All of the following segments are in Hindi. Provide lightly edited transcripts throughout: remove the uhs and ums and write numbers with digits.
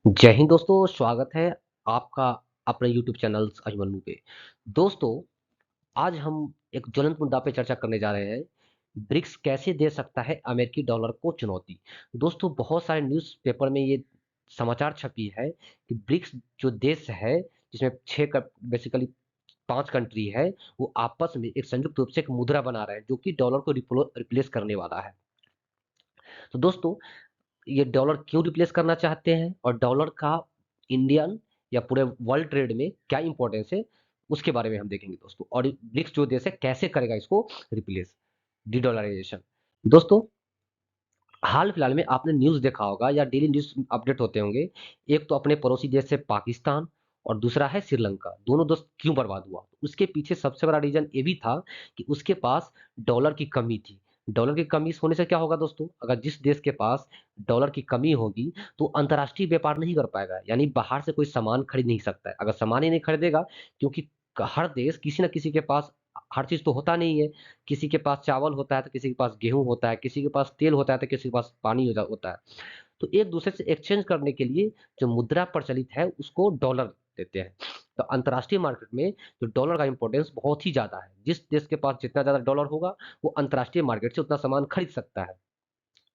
जय हिंद दोस्तों, स्वागत है आपका अपने यूट्यूब चैनल अजमन्नू पे। दोस्तों, आज हम एक ज्वलंत मुद्दा पे चर्चा करने जा रहे हैं। ब्रिक्स कैसे दे सकता है अमेरिकी डॉलर को चुनौती। दोस्तों, बहुत सारे न्यूज़पेपर में ये समाचार छपी है कि ब्रिक्स जो देश है, जिसमें 6 क बेसिकली 5 कंट्री है, वो आपस में एक संयुक्त रूप से एक मुद्रा बना रहे हैं, जो कि डॉलर को रिप्लेस करने वाला है। तो दोस्तों, ये डॉलर क्यों रिप्लेस करना चाहते हैं और डॉलर का इंडियन या पूरे वर्ल्ड ट्रेड में क्या इंपॉर्टेंस है, उसके बारे में हम देखेंगे दोस्तों। और ब्रिक्स जो देश है कैसे करेगा इसको रिप्लेस, डी डॉलराइजेशन। दोस्तों, हाल फिलहाल में आपने न्यूज़ देखा होगा या डेली न्यूज़ अपडेट होते होंगे। एक तो अपने पड़ोसी देश से पाकिस्तान और दूसरा है श्रीलंका। दोनों दोस्त क्यों बर्बाद हुआ? उसके पीछे सबसे बड़ा रीज़न ये भी था कि उसके पास डॉलर की कमी थी। डॉलर की कमी होने से क्या होगा दोस्तों? अगर जिस देश के पास डॉलर की कमी होगी, तो अंतर्राष्ट्रीय व्यापार नहीं कर पाएगा, यानी बाहर से कोई सामान खरीद नहीं सकता है। अगर सामान ही नहीं खरीदेगा, क्योंकि हर देश किसी न किसी के पास हर चीज़ तो होता नहीं है। किसी के पास चावल होता है तो किसी के पास गेहूँ होता है, किसी के पास तेल होता है तो किसी के पास पानी होता है। तो एक दूसरे से एक्सचेंज करने के लिए जो मुद्रा प्रचलित है उसको डॉलर देते हैं। तो अंतर्राष्ट्रीय मार्केट में जो डॉलर का इंपॉर्टेंस बहुत ही ज़्यादा है। जिस देश के पास जितना ज़्यादा डॉलर होगा, वो अंतर्राष्ट्रीय मार्केट से उतना सामान खरीद सकता है।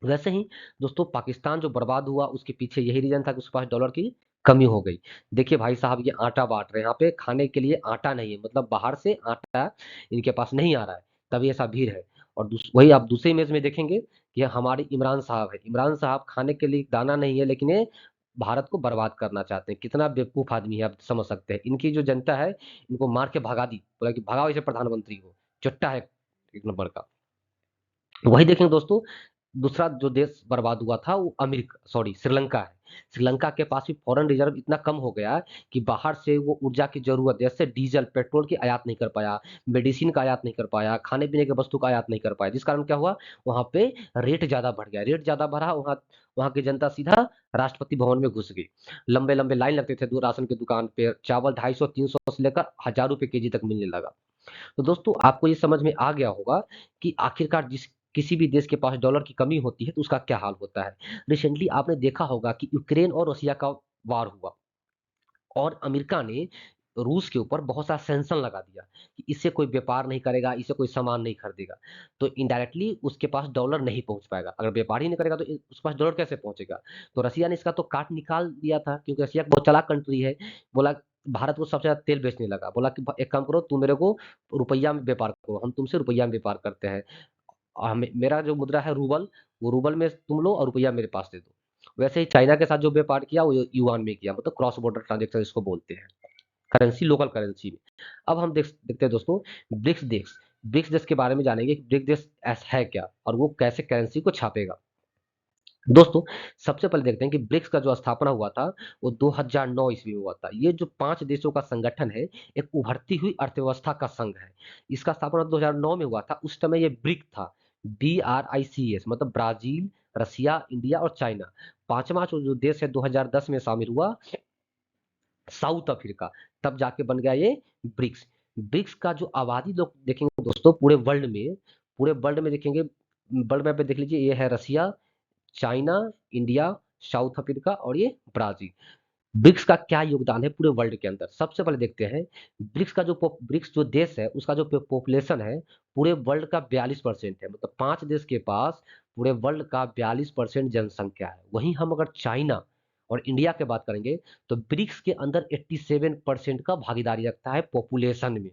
वैसे ही दोस्तों, पाकिस्तान जो बर्बाद हुआ उसके पीछे यही रीज़न था कि उसके पास डॉलर की कमी हो गई। देखिए भाई साहब, ये आटा बाँट रहे हैं, यहाँ पे खाने के लिए आटा नहीं है, मतलब बाहर से आटा इनके पास नहीं आ रहा है, तभी ऐसा भीड़ है। और वही आप दूसरे इमेज में देखेंगे कि हमारे इमरान साहब हैं। इमरान साहब खाने के लिए दाना नहीं है, लेकिन ये भारत को बर्बाद करना चाहते हैं। कितना बेवकूफ़ आदमी है, आप समझ सकते हैं। इनकी जो जनता है, इनको मार के भगा दी, बोला कि भगाओ इसे प्रधानमंत्री को। चुट्टा है एक नंबर का। वही देखेंगे दोस्तों, दूसरा जो देश बर्बाद हुआ था वो श्रीलंका है। श्रीलंका के पास भी फॉरेन रिजर्व इतना कम हो गया है कि बाहर से वो ऊर्जा की ज़रूरत, जैसे डीज़ल, पेट्रोल की आयात नहीं कर पाया, मेडिसिन का आयात नहीं कर पाया, खाने-पीने की वस्तु का आयात नहीं कर पाया। जिस कारण क्या हुआ, वहाँ पे रेट ज़्यादा बढ़ गया। रेट ज़्यादा बढ़ा, वहाँ वहाँ की जनता सीधा राष्ट्रपति भवन में घुस गई। लंबे-लंबे लाइन लगते थे दो राशन की दुकान पे, चावल 250-300 से लेकर हज़ार रुपए केजी तक मिलने लगा। तो दोस्तों, आपको ये समझ में आ गया होगा कि आखिरकार जिस किसी भी देश के पास डॉलर की कमी होती है तो उसका क्या हाल होता है। रिसेंटली आपने देखा होगा कि यूक्रेन और रसिया का वार हुआ और अमेरिका ने रूस के ऊपर बहुत सारा सैंक्शन लगा दिया कि इससे कोई व्यापार नहीं करेगा, इससे कोई सामान नहीं खरीदेगा। तो इनडायरेक्टली उसके पास डॉलर नहीं पहुंच पाएगा। अगर व्यापार ही नहीं करेगा तो उसके पास डॉलर कैसे पहुंचेगा? तो रसिया ने इसका तो काट निकाल दिया था, क्योंकि रसिया बहुत चालाक कंट्री है। बोला, भारत को सबसे ज्यादा तेल बेचने लगा, बोला कि एक काम करो, तुम मेरे को रुपया में व्यापार करो, हम तुमसे रुपया में व्यापार करते हैं। मेरा जो मुद्रा है रूबल, वो रूबल में तुम लो और रुपया मेरे पास दे दो। वैसे ही चाइना के साथ जो व्यापार किया वो युआन में किया, मतलब क्रॉस बॉर्डर ट्रांजेक्शन इसको बोलते हैं, करेंसी लोकल करेंसी में। अब हम देखते हैं दोस्तों, ब्रिक्स देश ब्रिक्स देश के बारे में जानेंगे कि ब्रिक्स देश ऐसा है क्या और वो कैसे करेंसी को छापेगा। दोस्तों, सबसे पहले देखते हैं कि ब्रिक्स का जो स्थापना हुआ था वो 2009 ईस्वी में हुआ था। ये जो 5 देशों का संगठन है, एक उभरती हुई अर्थव्यवस्था का संघ है। इसका स्थापना 2009 में हुआ था। उस समय ये ब्रिक था, BRICS, मतलब ब्राज़ील, रसिया, इंडिया और चाइना। 5वां जो देश है 2010 में शामिल हुआ, साउथ अफ्रीका, तब जाके बन गया ये ब्रिक्स। ब्रिक्स का जो आबादी लोग देखेंगे दोस्तों, पूरे वर्ल्ड में देखेंगे, वर्ल्ड मैप पे देख लीजिए, ये है रसिया, चाइना, इंडिया, साउथ अफ्रीका और ये ब्राजील। ब्रिक्स का क्या योगदान है पूरे वर्ल्ड के अंदर? सबसे पहले देखते हैं, ब्रिक्स जो देश है उसका जो पॉपुलेशन है पूरे वर्ल्ड का 42% है। मतलब 5 देश के पास पूरे वर्ल्ड का 42% जनसंख्या है। वहीं हम अगर चाइना और इंडिया की बात करेंगे, तो ब्रिक्स के अंदर 87% का भागीदारी रखता है पॉपुलेशन में।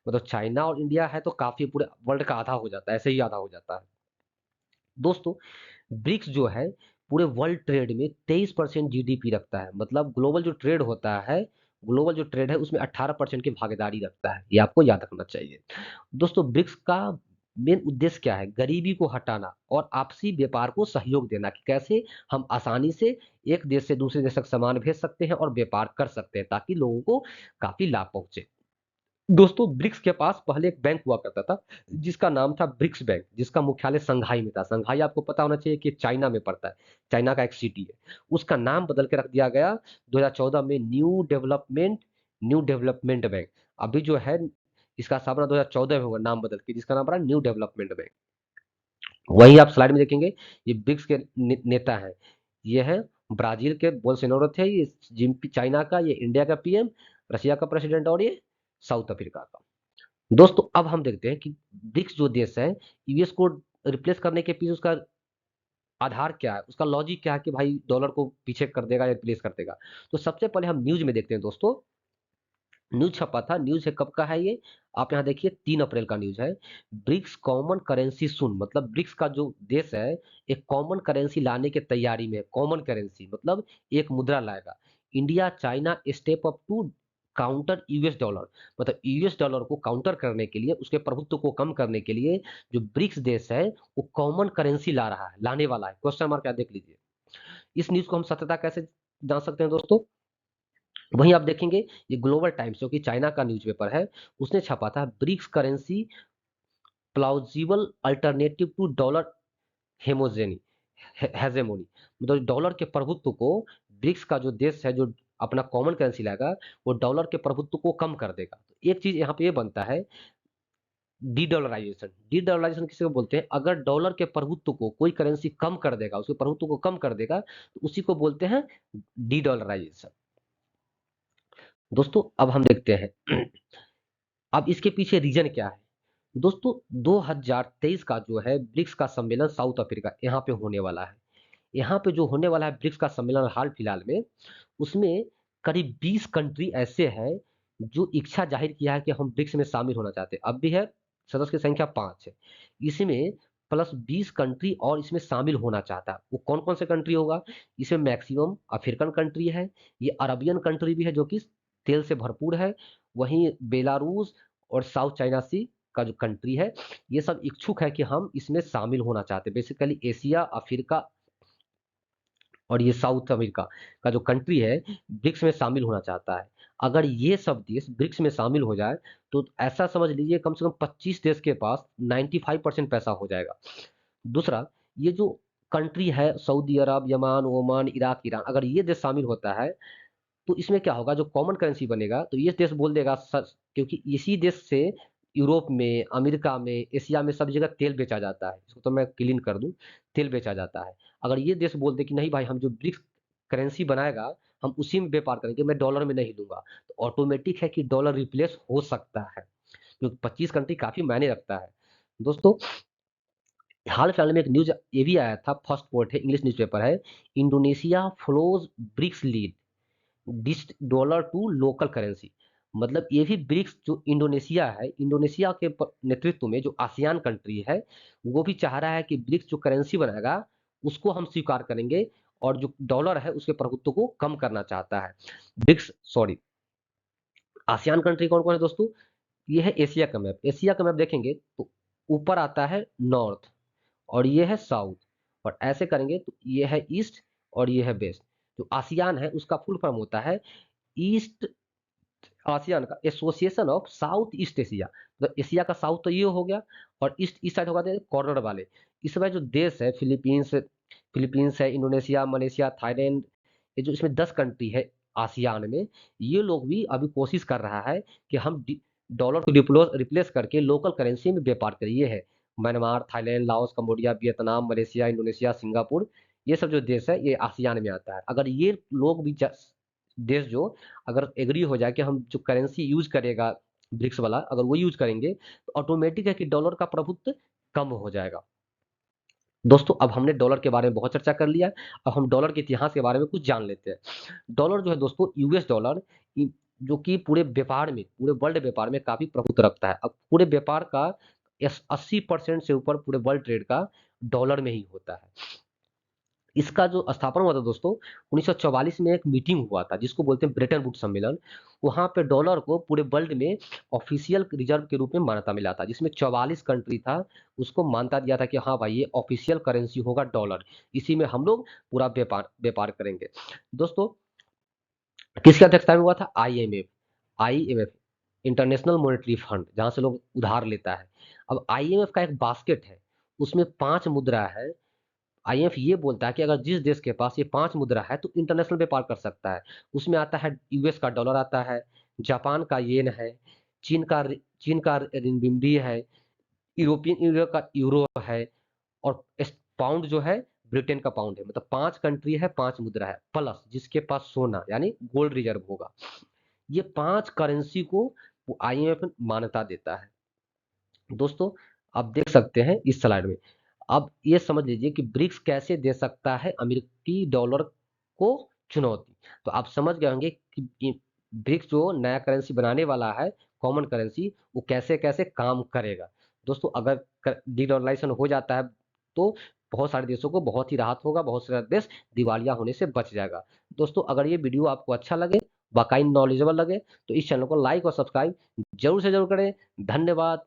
मतलब चाइना और इंडिया है तो काफी, पूरे वर्ल्ड का आधा हो जाता है, ऐसे ही आधा हो जाता है। दोस्तों, ब्रिक्स जो है पूरे वर्ल्ड ट्रेड में 23% जीडीपी रखता है। मतलब ग्लोबल जो ट्रेड है उसमें 18% की भागीदारी रखता है। ये आपको याद रखना चाहिए। दोस्तों, ब्रिक्स का मेन उद्देश्य क्या है? गरीबी को हटाना और आपसी व्यापार को सहयोग देना, कि कैसे हम आसानी से एक देश से दूसरे देश तक सामान भेज सकते हैं और व्यापार कर सकते हैं, ताकि लोगों को काफी लाभ पहुंचे। दोस्तों, ब्रिक्स के पास पहले एक बैंक हुआ करता था जिसका नाम था ब्रिक्स बैंक, जिसका मुख्यालय शंघाई में था। शंघाई आपको पता होना चाहिए कि चाइना में पड़ता है, चाइना का एक सिटी है। उसका नाम बदल के रख दिया गया 2014 में न्यू डेवलपमेंट बैंक। अभी जो है इसका स्थापना 2014 में हुआ, नाम बदल के, जिसका नाम पड़ा न्यू डेवलपमेंट बैंक। वहीं आप स्लाइड में देखेंगे, ये ब्रिक्स के नेता हैं, ये है ब्राजील के बोल्सोनारो थे, ये चाइना का, ये इंडिया का पीएम, रशिया का प्रेसिडेंट और ये साउथ अफ्रीका का। दोस्तों अब हम देखते हैं कि ब्रिक्स जो देश है, यूएस को रिप्लेस करने के पीछे उसका आधार क्या है, उसका लॉजिक क्या है कि भाई डॉलर को पीछे कर देगा या रिप्लेस कर देगा। तो सबसे पहले हम न्यूज में देखते हैं दोस्तों। न्यूज छपा था, न्यूज है कब का है ये, आप यहाँ देखिए 3 अप्रैल का न्यूज है। ब्रिक्स कॉमन करेंसी सुन, मतलब ब्रिक्स का जो देश है एक कॉमन करेंसी लाने की तैयारी में है। कॉमन करेंसी मतलब एक मुद्रा लाएगा। India China step up to counter US dollar, मतलब यूएस डॉलर को काउंटर करने के लिए, उसके प्रभुत्व को कम करने के लिए जो ब्रिक्स देश है वो कॉमन करेंसी ला रहा है, लाने वाला है। क्वेश्चन मार्क क्या देख लीजिए। इस न्यूज को हम सत्यता कैसे जान सकते हैं दोस्तों। वहीं आप देखेंगे ये ग्लोबल टाइम्स जो कि चाइना का न्यूज़पेपर है, उसने छापा था BRICS currency plausible alternative to dollar hegemony hegemony, मतलब डॉलर के प्रभुत्व को, ब्रिक्स का जो देश है जो अपना कॉमन करेंसी लाएगा वो डॉलर के प्रभुत्व को कम कर देगा। तो एक चीज यहाँ पे ये बनता है, डी डॉलराइजेशन। डी डॉलराइजेशन किसे बोलते हैं, अगर डॉलर के प्रभुत्व को कोई करेंसी कम कर देगा, उसके प्रभुत्व को कम कर देगा, तो उसी को बोलते हैं डी डॉलराइजेशन। दोस्तों अब हम देखते हैं अब इसके पीछे रीजन क्या है। दोस्तों 2023 का जो है ब्रिक्स का सम्मेलन साउथ अफ्रीका यहाँ पे होने वाला है। यहाँ पे जो होने वाला है ब्रिक्स का सम्मेलन हाल फिलहाल में, उसमें करीब 20 कंट्री ऐसे हैं जो इच्छा जाहिर किया है कि हम ब्रिक्स में शामिल होना चाहते हैं। अब भी है, सदस्य की संख्या 5 है। इसमें प्लस 20 कंट्री और इसमें शामिल होना चाहता है। वो कौन कौन से कंट्री होगा, इसमें मैक्सिमम अफ्रीकन कंट्री है, ये अरबियन कंट्री भी है जो कि तेल से भरपूर है, वहीं बेलारूस और साउथ चाइना सी का जो कंट्री है, ये सब इच्छुक है कि हम इसमें शामिल होना चाहते हैं। बेसिकली एशिया, अफ्रीका और ये साउथ अमेरिका का जो कंट्री है ब्रिक्स में शामिल होना चाहता है। अगर ये सब देश ब्रिक्स में शामिल हो जाए तो ऐसा समझ लीजिए कम से कम 25 देश के पास 95% पैसा हो जाएगा। दूसरा, ये जो कंट्री है सऊदी अरब, यमान, ओमान, इराक, ईरान, अगर ये देश शामिल होता है तो इसमें क्या होगा, जो कॉमन करेंसी बनेगा तो ये देश बोल देगा सर, क्योंकि इसी देश से यूरोप में, अमेरिका में, एशिया में सब जगह तेल बेचा जाता है। इसको तो मैं क्लीन कर दूं, तेल बेचा जाता है। अगर ये देश बोल दे कि नहीं भाई, हम जो ब्रिक्स करेंसी बनाएगा हम उसी में व्यापार करेंगे, मैं डॉलर में नहीं लूंगा, तो ऑटोमेटिक है कि डॉलर रिप्लेस हो सकता है, क्योंकि 25 कंट्री काफी मायने रखता है। दोस्तों हाल फिलहाल में एक न्यूज ये भी आया था, फर्स्ट पोर्ट है, इंग्लिश न्यूज़पेपर है, Indonesia flows BRICS lead dis dollar to local currency. मतलब ये भी ब्रिक्स जो इंडोनेशिया है, इंडोनेशिया के नेतृत्व में जो आसियान कंट्री है, वो भी चाह रहा है कि ब्रिक्स जो करेंसी बनाएगा उसको हम स्वीकार करेंगे, और जो डॉलर है उसके प्रभुत्व को कम करना चाहता है। ब्रिक्स सॉरी आसियान कंट्री कौन कौन है दोस्तों, ये है एशिया का मैप। एशिया का मैप देखेंगे तो ऊपर आता है नॉर्थ, और ये है साउथ, और ऐसे करेंगे तो ये है ईस्ट और ये है वेस्ट। जो आसियान है उसका फुल फॉर्म होता है ईस्ट आसियान का association of south east Asia. मतलब एशिया का साउथ तो ये हो गया, और ईस्ट ईस्ट साइड होगा कॉर्नर वाले। इसमें जो देश है फिलीपींस, फिलीपींस है, इंडोनेशिया, मलेशिया, थाईलैंड, ये जो इसमें 10 कंट्री है आसियान में, ये लोग भी अभी कोशिश कर रहा है कि हम डॉलर को रिप्लेस करके लोकल करेंसी में व्यापार करें। ये है Myanmar, Thailand, Laos, Cambodia, Vietnam, Malaysia, Indonesia, Singapore, ये सब जो देश है ये आसियान में आता है। अगर ये लोग भी देश जो अगर एग्री हो जाए कि हम जो करेंसी यूज करेगा ब्रिक्स वाला, अगर वो यूज करेंगे तो ऑटोमेटिक है कि डॉलर का प्रभुत्व कम हो जाएगा। दोस्तों अब हमने डॉलर के बारे में बहुत चर्चा कर लिया, अब हम डॉलर के इतिहास के बारे में कुछ जान लेते हैं। डॉलर जो है दोस्तों, यूएस डॉलर, जो कि पूरे व्यापार में, पूरे वर्ल्ड व्यापार में काफी प्रभुत्व रखता है। अब पूरे व्यापार का 80% से ऊपर पूरे वर्ल्ड ट्रेड का डॉलर में ही होता है। इसका जो स्थापना हुआ था दोस्तों 1944 में, एक मीटिंग हुआ था जिसको बोलते हैं ब्रेटन वुड सम्मेलन। वहां पे डॉलर को पूरे वर्ल्ड में ऑफिशियल रिजर्व के रूप में मान्यता मिला था, जिसमें 44 कंट्री था, उसको मान्यता दिया था कि हाँ भाई ये ऑफिशियल करेंसी होगा डॉलर, इसी में हम लोग पूरा व्यापार व्यापार करेंगे। दोस्तों किसकी अध्यक्षता में हुआ था, IMF. IMF international monetary fund, जहां से लोग उधार लेता है। अब आईएमएफ का एक बास्केट है, उसमें 5 मुद्रा है। आईएमएफ ये बोलता है कि अगर जिस देश के पास ये 5 मुद्रा है तो इंटरनेशनल व्यापार कर सकता है। उसमें आता है यूएस का डॉलर आता है, जापान का येन है, चीन का रिनबिंबी है, यूरोपियन यूनियन का यूरो है, और पाउंड जो है ब्रिटेन का पाउंड है। मतलब 5 कंट्री है, 5 मुद्रा है, प्लस जिसके पास सोना यानी गोल्ड रिजर्व होगा। ये 5 करेंसी को वो आईएमएफ मान्यता देता है। दोस्तों, आप देख सकते हैं इस स्लाइड में। अब ये समझ लीजिए कि ब्रिक्स कैसे दे सकता है अमेरिकी डॉलर को चुनौती। तो आप समझ गए होंगे कि ब्रिक्स जो नया करेंसी बनाने वाला है, कॉमन करेंसी, वो कैसे-कैसे काम करेगा। दोस्तों, अगर डीडॉलराइजेशन हो जाता है तो बहुत सारे देशों को बहुत ही राहत होगा, बहुत सारे देश दिवालिया होने से बच जाएगा। दोस्तों, अगर ये वीडियो आपको अच्छा लगे, वाक़ई नॉलेजेबल लगे, तो इस चैनल को लाइक और सब्सक्राइब ज़रूर से ज़रूर करें। धन्यवाद।